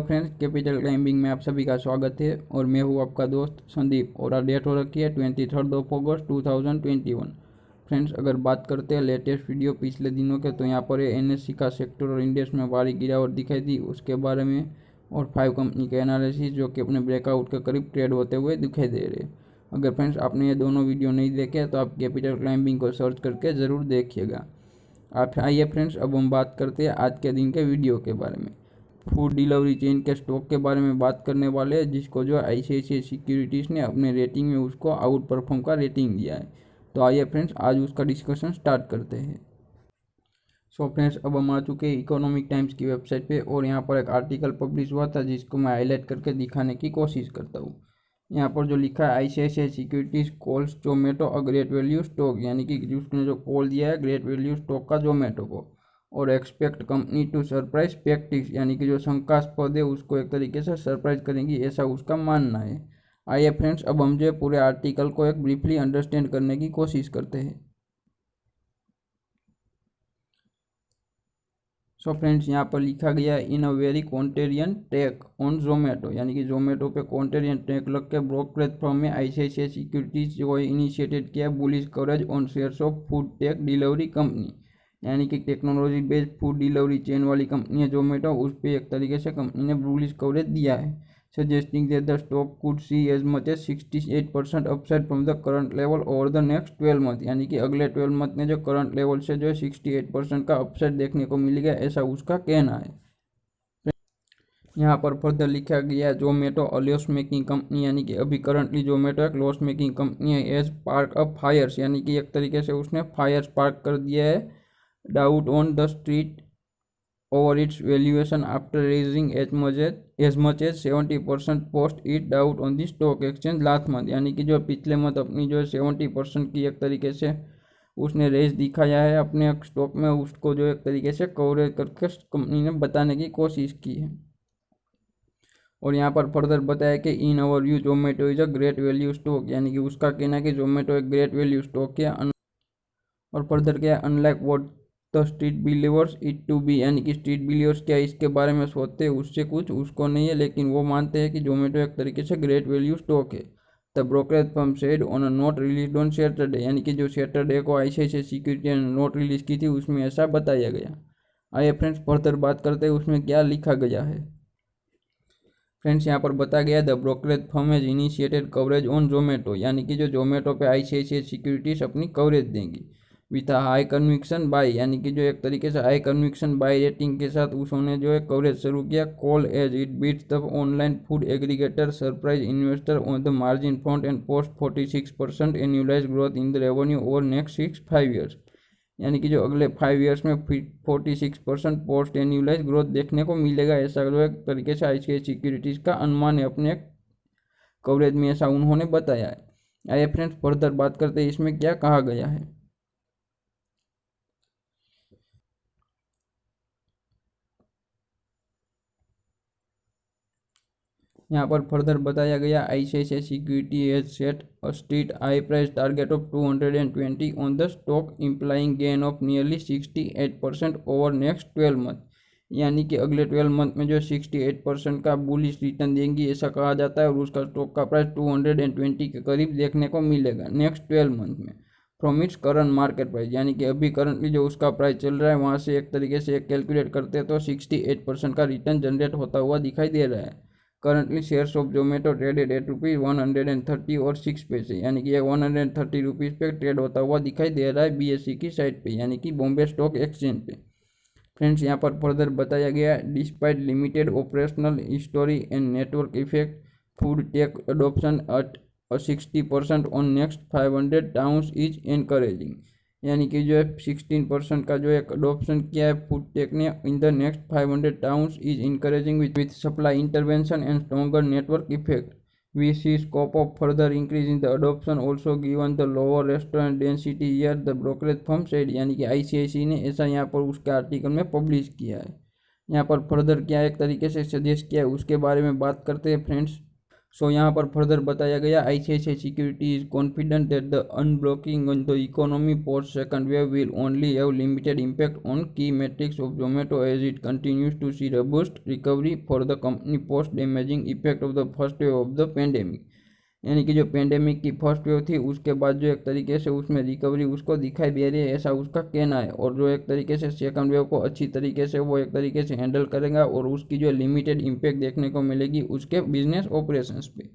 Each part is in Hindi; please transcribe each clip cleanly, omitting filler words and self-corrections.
फ्रेंड्स, कैपिटल क्लाइंबिंग में आप सभी का स्वागत है और मैं हूँ आपका दोस्त संदीप और आज डेट हो रखी है 23 अगस्त 2021। फ्रेंड्स, अगर बात करते हैं लेटेस्ट वीडियो पिछले दिनों के तो यहाँ पर एनएससी का सेक्टर और इंडेक्स में भारी गिरावट दिखाई दी उसके बारे में और 5 कंपनी के एनालिसिस जो कि अपने ब्रेकआउट के करीब ट्रेड होते हुए दिखाई दे रहे। अगर फ्रेंड्स आपने ये दोनों वीडियो नहीं देखे तो आप कैपिटल क्लाइंबिंग को सर्च करके ज़रूर देखिएगा। आप आइए फ्रेंड्स, अब हम बात करते हैं आज के दिन के वीडियो के बारे में। फूड डिलीवरी चेन के स्टॉक के बारे में बात करने वाले हैं जिसको जो आईसीआईसीआई सिक्योरिटीज़ ने अपने रेटिंग में उसको आउट परफॉर्म का रेटिंग दिया है। तो आइए फ्रेंड्स आज उसका डिस्कशन स्टार्ट करते हैं। सो फ्रेंड्स, अब हम आ चुके हैं इकोनॉमिक टाइम्स की वेबसाइट पे और यहाँ पर एक आर्टिकल पब्लिश हुआ था जिसको मैं हाईलाइट करके दिखाने की कोशिश करता हूँ। यहाँ पर जो लिखा है आईसीआईसीआई सिक्योरिटीज़ कॉल्स जोमेटो अ ग्रेट वैल्यू स्टॉक, यानी कि उसने जो कॉल दिया है ग्रेट वैल्यू स्टॉक का जोमेटो को, और एक्सपेक्ट कंपनी टू सरप्राइज स्पेक्टिक्स, यानी कि जो शंकास्पद है उसको एक तरीके से सरप्राइज करेंगी ऐसा उसका मानना है। आइए फ्रेंड्स, अब हम जो पूरे आर्टिकल को एक ब्रीफली अंडरस्टैंड करने की कोशिश करते हैं। सो फ्रेंड्स, यहाँ पर लिखा गया है in a very contrarian take on Zomato, यानी कि जोमेटो पे कॉन्टेरियन टेक लग के ब्रोकरेज फर्म में आईसीआईसीआई सिक्योरिटीज जो इनिशिएटेड किया bullish coverage on shares of food tech delivery company, यानी कि technology based food delivery chain वाली कंपनी है जोमेटो, उस पर एक तरीके से कंपनी ने बुलिश कवरेज दिया है, suggesting that the stock could see as much as 68% upside from the current level over the next 12 month, यानी कि अगले 12 मंथ में जो करंट लेवल से जो है 68% का अपसाइड देखने को मिलेगा ऐसा उसका कहना है। यहाँ पर फर्दर लिखा गया है Zomato a loss making company, यानी कि अभी करंटली जोमेटो एक लॉस मेकिंग कंपनी है। एज पार्क अप फायर्स, यानी कि एक तरीके से उसने फायर्स पार्क कर दिया है doubt on the street over its valuation after raising as much as 70% post it out on the stock exchange last month, यानी कि जो पिछले मंथ अपनी जो 70% की एक तरीके से उसने रेस दिखाया है अपने स्टॉक में, उसको जो एक तरीके से कवरेज करके कंपनी ने बताने की कोशिश की है। और यहाँ पर फर्दर बताया कि in our view Zomato is a great value stock, यानी कि उसका कहना है कि जोमेटो एक ग्रेट वैल्यू स्टॉक है। और फर्दर क्या है unlike what the street believers it to be, यानी कि स्ट्रीट बिलीवर्स क्या इसके बारे में सोचते हैं उससे कुछ उसको नहीं है, लेकिन वो मानते हैं कि जोमेटो एक तरीके से ग्रेट वैल्यू स्टॉक है। The brokerage firm said on a note release on Saturday, यानी कि जो सैटरडे को आईसीआईसीआई सिक्योरिटी ने नोट रिलीज की थी उसमें ऐसा बताया गया। आइए फ्रेंड्स फर्दर बात करते हैं उसमें क्या लिखा गया है। फ्रेंड्स, यहाँ पर बताया गया the brokerage firm has initiated coverage on Zomato, यानी कि जो जोमेटो पे आईसीआईसीआई सिक्योरिटीज अपनी कवरेज देंगी विथ हाई कन्विक्शन बाय, यानी कि जो एक तरीके से हाई कन्विक्शन बाय रेटिंग के साथ उसने जो है कवरेज शुरू किया। Call as it beats the online food aggregator surprise investor on the margin front and post 46% annualise growth in the revenue over next 5 years, यानी कि जो अगले 5 ईयर्स में 46% पोस्ट एन्युअलाइज ग्रोथ देखने को मिलेगा ऐसा जो एक तरीके से आईसीआईसीआई सिक्योरिटीज़ का अनुमान है अपने कवरेज में, ऐसा उन्होंने बताया है। आइए फ्रेंड्स फर्दर बात करते हैं इसमें क्या कहा गया है। यहाँ पर फर्दर बताया गया ICICI security has set a street high price target of 220 on the stock implying gain of nearly 68% over next 12 month, यानी कि अगले 12 मंथ में जो 68% का बुलिश रिटर्न देंगी ऐसा कहा जाता है और उसका स्टॉक का प्राइस 220 के करीब देखने को मिलेगा नेक्स्ट 12 मंथ में from its current market price, यानी कि अभी करंटली जो उसका प्राइस चल रहा है वहाँ से एक तरीके से कैलकुलेट करते हैं तो 68% का रिटर्न जनरेट होता हुआ दिखाई दे रहा है। Currently shares of Zomato traded at ₹130 और 6 पैसे, यानी कि 130 रुपीज़ पे ट्रेड होता हुआ दिखाई दे रहा है बीएसई की साइट पे, यानी कि बॉम्बे स्टॉक एक्सचेंज पे। फ्रेंड्स, यहाँ पर फर्दर बताया गया despite limited operational history and network effect food tech adoption at 60% on next 500 towns is encouraging, यानी कि जो है 16% का जो एक अडोप्शन किया है फूड टेक ने in the next 500 towns is encouraging with supply intervention and stronger network effect we see scope of further increase in the adoption also given the lower restaurant density year the brokerage firm said, यानी कि आईसीआईसीआई ने ऐसा यहाँ पर उसके आर्टिकल में पब्लिश किया है। यहाँ पर फर्दर क्या एक तरीके से सजेस्ट किया है उसके बारे में बात करते हैं फ्रेंड्स। सो यहाँ पर फर्दर बताया गया ICICI security is confident that the unblocking on the economy post second wave will only have limited impact on key metrics of Zomato as it continues to see robust recovery for the company post damaging effect of the first wave of the pandemic. यानी कि जो पेंडेमिक की फर्स्ट वेव थी उसके बाद जो एक तरीके से उसमें रिकवरी उसको दिखाई दे रही है, ऐसा उसका कहना है। और जो एक तरीके से सेकंड वेव को अच्छी तरीके से वो एक तरीके से हैंडल करेगा और उसकी जो लिमिटेड इम्पैक्ट देखने को मिलेगी उसके बिजनेस ऑपरेशंस पे।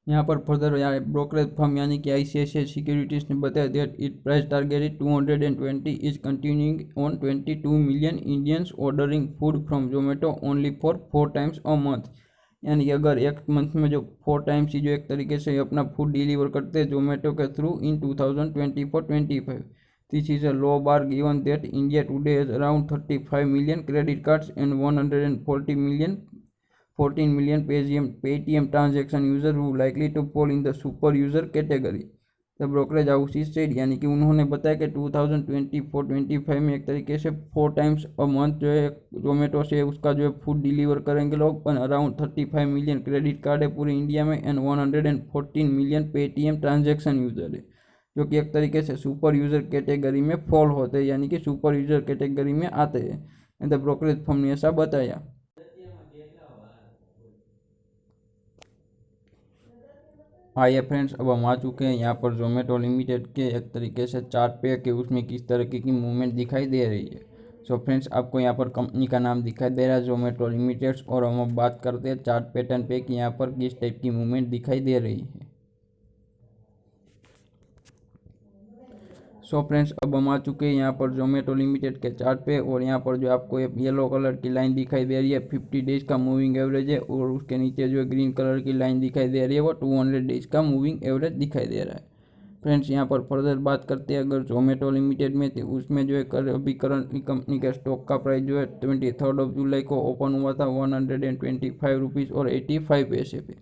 यहाँ पर फर्दर यहाँ ब्रोकरेज फर्म यानी कि ICICI सिक्योरिटीज ने बताया that it price targeted 220 is continuing on 22 million Indians ordering food from Zomato only for 4 times a month. यानी कि अगर एक मंथ में जो 4 टाइम्स ही जो एक तरीके से अपना फूड डिलीवर करते हैं जोमेटो के through in 2024-25। This is a low bar given that India today has around 35 million credit cards and 14 million Paytm transaction user who likely to fall in the super user category, the brokerage house said। यानी कि उन्होंने बताया कि 2024-25 में एक तरीके से 4 टाइम्स अ मंथ जो है जोमेटो से उसका जो है फूड डिलीवर करेंगे लोग। अराउंड 35 मिलियन क्रेडिट कार्ड है पूरे इंडिया में and 114 million Paytm transaction user है, जो कि एक तरीके से सुपर यूजर कैटेगरी में फॉल होते हैं, यानी कि सुपर यूजर कैटेगरी में आते हैं। द ब्रोकरेज फर्म ने ऐसा बताया। आइए फ्रेंड्स, अब हम आ चुके हैं यहाँ पर जोमेटो लिमिटेड के एक तरीके से चार्ट पे कि उसमें किस तरीके की मूवमेंट दिखाई दे रही है। सो फ्रेंड्स, आपको यहाँ पर कंपनी का नाम दिखाई दे रहा है जोमेटो लिमिटेड, और हम अब बात करते हैं चार्ट पैटर्न पे कि यहाँ पर किस टाइप की मूवमेंट दिखाई दे रही है। सो फ्रेंड्स, अब हम आ चुके हैं यहाँ पर जोमेटो लिमिटेड के चार्ट पे, और यहाँ पर जो आपको येलो कलर की लाइन दिखाई दे रही है 50 डेज का मूविंग एवरेज है, और उसके नीचे जो ग्रीन कलर की लाइन दिखाई दे रही है वो 200 डेज का मूविंग एवरेज दिखाई दे रहा है। फ्रेंड्स, यहाँ पर फर्दर बात करते हैं अगर जोमेटो लिमिटेड में, तो उसमें जो है अभी करंटली कंपनी के स्टॉक का प्राइस जो है 23 जुलाई को ओपन हुआ था 125 रुपीज़ और 85 पैसे पे,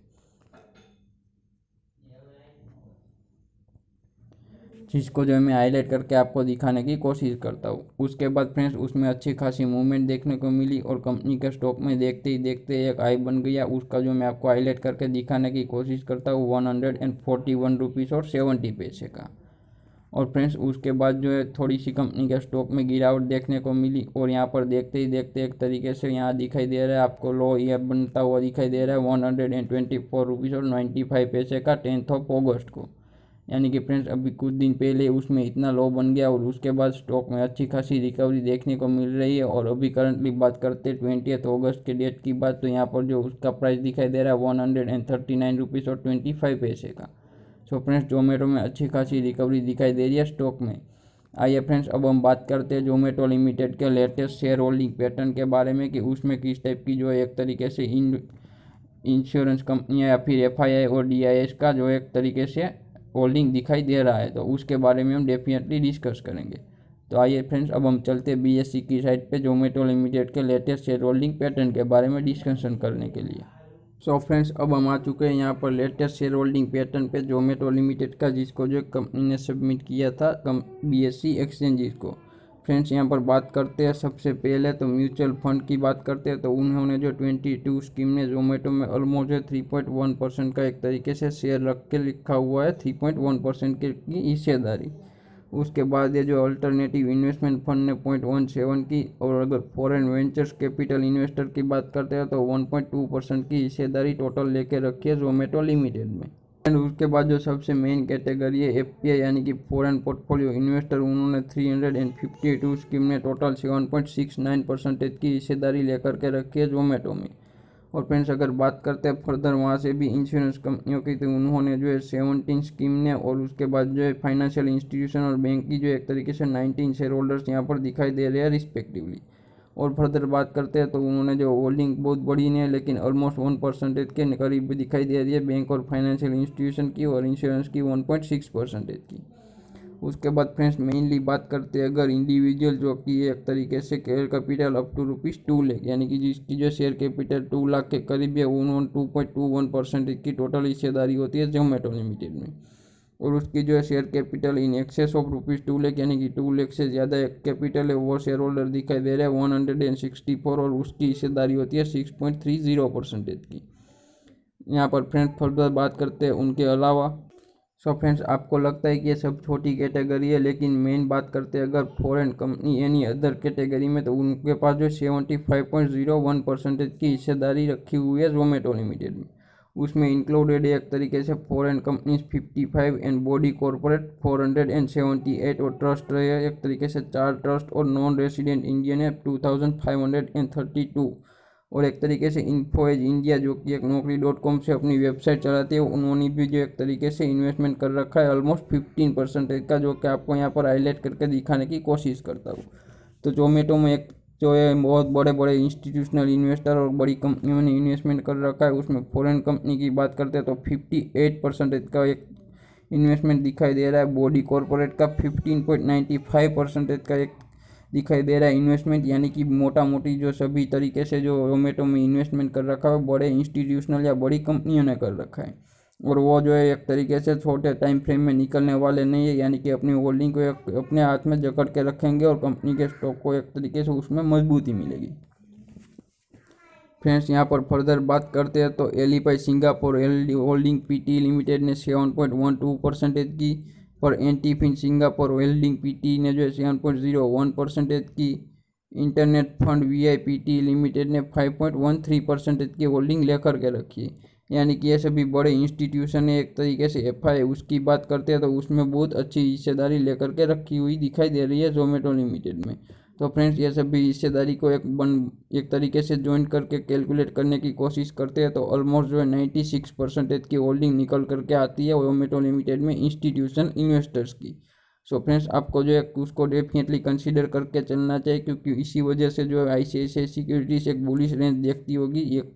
जिसको जो है मैं हाईलाइट करके आपको दिखाने की कोशिश करता हूँ। उसके बाद फ्रेंड्स उसमें अच्छी खासी मूवमेंट देखने को मिली और कंपनी के स्टॉक में देखते ही देखते एक हाई बन गया, उसका जो मैं आपको हाईलाइट करके दिखाने की कोशिश करता हूँ 141 रुपीज़ और 70 पैसे का। और फ्रेंड्स उसके बाद जो है थोड़ी सी कंपनी के स्टॉक में गिरावट देखने को मिली, और यहाँ पर देखते ही देखते एक तरीके से यहाँ दिखाई दे रहा है आपको लो ये बनता हुआ दिखाई दे रहा है 124 रुपीज़ और 95 पैसे का 10 अगस्त को। यानी कि फ्रेंड्स अभी कुछ दिन पहले उसमें इतना लो बन गया और उसके बाद स्टॉक में अच्छी खासी रिकवरी देखने को मिल रही है। और अभी करंटली बात करते हैं 20 अगस्त के डेट की बात, तो यहाँ पर जो उसका प्राइस दिखाई दे रहा है 139 रुपीज़ और 25 पैसे का। सो फ्रेंड्स जोमेटो में अच्छी खासी रिकवरी दिखाई दे रही है स्टॉक में। आइए फ्रेंड्स, अब हम बात करते हैं जोमेटो लिमिटेड के लेटेस्ट शेयर होल्डिंग पैटर्न के बारे में कि उसमें किस टाइप की जो है एक तरीके से इंश्योरेंस कंपनियाँ या फिर FII और DIS का जो एक तरीके से होल्डिंग दिखाई दे रहा है, तो उसके बारे में हम डेफिनेटली डिस्कस करेंगे। तो आइए फ्रेंड्स, अब हम चलते हैं BSE की साइट पे जोमेटो लिमिटेड के लेटेस्ट शेयर होल्डिंग पैटर्न के बारे में डिस्कशन करने के लिए। सो फ्रेंड्स, अब हम आ चुके हैं यहाँ पर लेटेस्ट शेयर होल्डिंग पैटर्न पे जोमेटो लिमिटेड का, जिसको जो कंपनी ने सबमिट किया था BSE एक्सचेंजेस को। फ्रेंड्स यहाँ पर बात करते हैं सबसे पहले तो म्यूचुअल फंड की बात करते हैं, तो उन्होंने जो 22 स्कीम ने जोमेटो में ऑलमोस्ट 3.1% का एक तरीके से शेयर रख के लिखा हुआ है, 3.1% की हिस्सेदारी। उसके बाद ये जो अल्टरनेटिव इन्वेस्टमेंट फंड ने 0.17 की, और अगर फॉरेन वेंचर्स कैपिटल इन्वेस्टर की बात करते हैं तो 1.2% की हिस्सेदारी टोटल लेके रखी है जोमेटो लिमिटेड में। एंड उसके बाद जो सबसे मेन कैटेगरी है FPI यानी कि फॉरेन पोर्टफोलियो इन्वेस्टर, उन्होंने 352 स्कीम ने टोटल 7.69% की हिस्सेदारी लेकर के रखी है जोमेटो में। और फ्रेंड्स अगर बात करते हैं फर्दर वहाँ से भी इंश्योरेंस कंपनियों की, तो उन्होंने जो है 17 स्कीम ने, और उसके बाद जो है फाइनेंशियल इंस्टीट्यूशन और बैंक की जो एक तरीके से 19 शेयर होल्डर्स यहाँ पर दिखाई दे रहे हैं रिस्पेक्टिवली। और फर्दर बात करते हैं तो उन्होंने जो होल्डिंग बहुत बड़ी नहीं है, लेकिन ऑलमोस्ट 1% के करीब दिखाई दे रही है बैंक और फाइनेंशियल इंस्टीट्यूशन की, और इंश्योरेंस की 1.6% की। उसके बाद फ्रेंड्स मेनली बात करते हैं अगर इंडिविजुअल जो कि एक तरीके से share capital up to ₹2 lakh, यानी कि जिसकी जो शेयर कैपिटल 2 लाख के करीब है, उन्होंने 2.21% की टोटल हिस्सेदारी होती है जोमेटो लिमिटेड में। और उसकी जो है share capital in excess of ₹2 lakh, यानी कि 2 लाख से ज़्यादा कैपिटल है वो शेयर होल्डर दिखाई दे रहा है 164, और उसकी हिस्सेदारी होती है 6.30% की। यहाँ पर फ्रेंड्स फर्दर बात करते हैं उनके अलावा। सो फ्रेंड्स, आपको लगता है कि ये सब छोटी कैटेगरी है, लेकिन मेन बात करते हैं अगर foreign company any other category में, तो उनके पास जो 75.01% की हिस्सेदारी रखी हुई है जोमेटो लिमिटेड में। उसमें इंक्लूडेड है एक तरीके से foreign companies 55 and body corporate 478 और ट्रस्ट रहे हैं एक तरीके से 4 ट्रस्ट और नॉन रेसिडेंट इंडियन है 2532 और एक तरीके से इन्फोएज इंडिया जो कि एक Naukri.com से अपनी वेबसाइट चलाती है, उन्होंने भी जो एक तरीके से इन्वेस्टमेंट कर रखा है ऑलमोस्ट 15% का, जो कि आपको यहाँ पर हाईलाइट करके दिखाने की कोशिश करता हूँ। तो जोमेटो में एक जो है बहुत बड़े बड़े इंस्टीट्यूशनल इन्वेस्टर और बड़ी कंपनियों ने इन्वेस्टमेंट कर रखा है। उसमें फॉरेन कंपनी की बात करते हैं तो 58% का एक इन्वेस्टमेंट दिखाई दे रहा है। बॉडी कॉर्पोरेट का 15.95% का एक दिखाई दे रहा है इन्वेस्टमेंट, यानी कि मोटा मोटी जो सभी तरीके से जो जोमेटो में इन्वेस्टमेंट कर रखा है बड़े इंस्टीट्यूशनल या बड़ी कंपनियों ने कर रखा है, और वो जो है एक तरीके से छोटे टाइम फ्रेम में निकलने वाले नहीं है, यानी कि अपनी होल्डिंग को अपने हाथ में जकड़ के रखेंगे और कंपनी के स्टॉक को एक तरीके से उसमें मजबूती मिलेगी। फ्रेंड्स, यहाँ पर फर्दर बात करते हैं तो एलिपाई सिंगापुर होल्डिंग पीटी लिमिटेड ने 7.12% की, पर एंटीफिन सिंगापुर होल्डिंग पीटी ने जो है 7.01% की, इंटरनेट फंड वीआईपीटी लिमिटेड ने 5.13% की होल्डिंग लेकर के रखी है, यानी कि ये सभी बड़े इंस्टीट्यूशन है। एक तरीके से एफआई उसकी बात करते हैं तो उसमें बहुत अच्छी हिस्सेदारी लेकर के रखी हुई दिखाई दे रही है जोमेटो लिमिटेड में। तो फ्रेंड्स, ये सभी हिस्सेदारी को एक तरीके से ज्वाइन करके कैलकुलेट करने की कोशिश करते हैं तो ऑलमोस्ट जो है 96% की होल्डिंग निकल करके आती है जोमेटो लिमिटेड में इंस्टीट्यूशन इन्वेस्टर्स की। सो फ्रेंड्स, आपको जो है उसको डेफिनेटली कंसीडर करके चलना चाहिए, क्योंकि इसी वजह से जो है ICICI सिक्योरिटीज एक बुलिश रेंज देखती होगी एक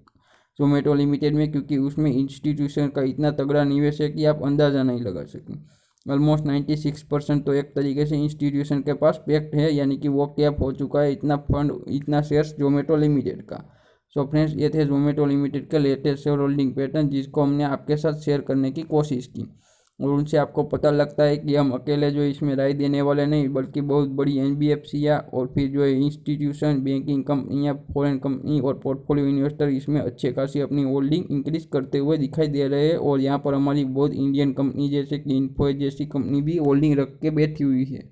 जोमेटो लिमिटेड में, क्योंकि उसमें इंस्टीट्यूशन का इतना तगड़ा निवेश है कि आप अंदाज़ा नहीं लगा सकें। ऑलमोस्ट 96% तो एक तरीके से इंस्टीट्यूशन के पास पैक्ट है, यानी कि वो कैप हो चुका है इतना फंड इतना शेयर्स जोमेटो लिमिटेड का। सो फ्रेंड्स, ये थे जोमेटो लिमिटेड के लेटेस्ट शेयर होल्डिंग पैटर्न, जिसको हमने आपके साथ शेयर करने की कोशिश की, और उनसे आपको पता लगता है कि हम अकेले जो इसमें राय देने वाले नहीं, बल्कि बहुत बड़ी NBFCयाँ और फिर जो है इंस्टीट्यूशन, बैंकिंग कंपनियाँ, फॉरेन कंपनी और पोर्टफोलियो इन्वेस्टर इसमें अच्छे खासी अपनी होल्डिंग इंक्रीज करते हुए दिखाई दे रहे हैं। और यहाँ पर हमारी बहुत इंडियन कंपनी जैसे कि इन्फोएज जैसी कंपनी भी होल्डिंग रख के बैठी हुई है।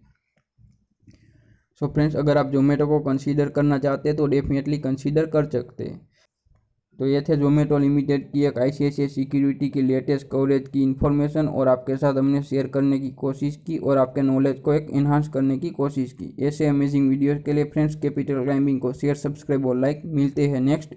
सो फ्रेंड्स, अगर आप जोमेटो को कंसीडर करना चाहते हैं तो डेफिनेटली कंसीडर कर सकते हैं। तो ये थे जोमेटो लिमिटेड की एक ICICI सिक्योरिटी की लेटेस्ट कवरेज की इन्फॉर्मेशन, और आपके साथ हमने शेयर करने की कोशिश की और आपके नॉलेज को एक इन्हांस करने की कोशिश की। ऐसे अमेजिंग वीडियोस के लिए फ्रेंड्स कैपिटल क्लाइंबिंग को शेयर, सब्सक्राइब और लाइक। मिलते हैं नेक्स्ट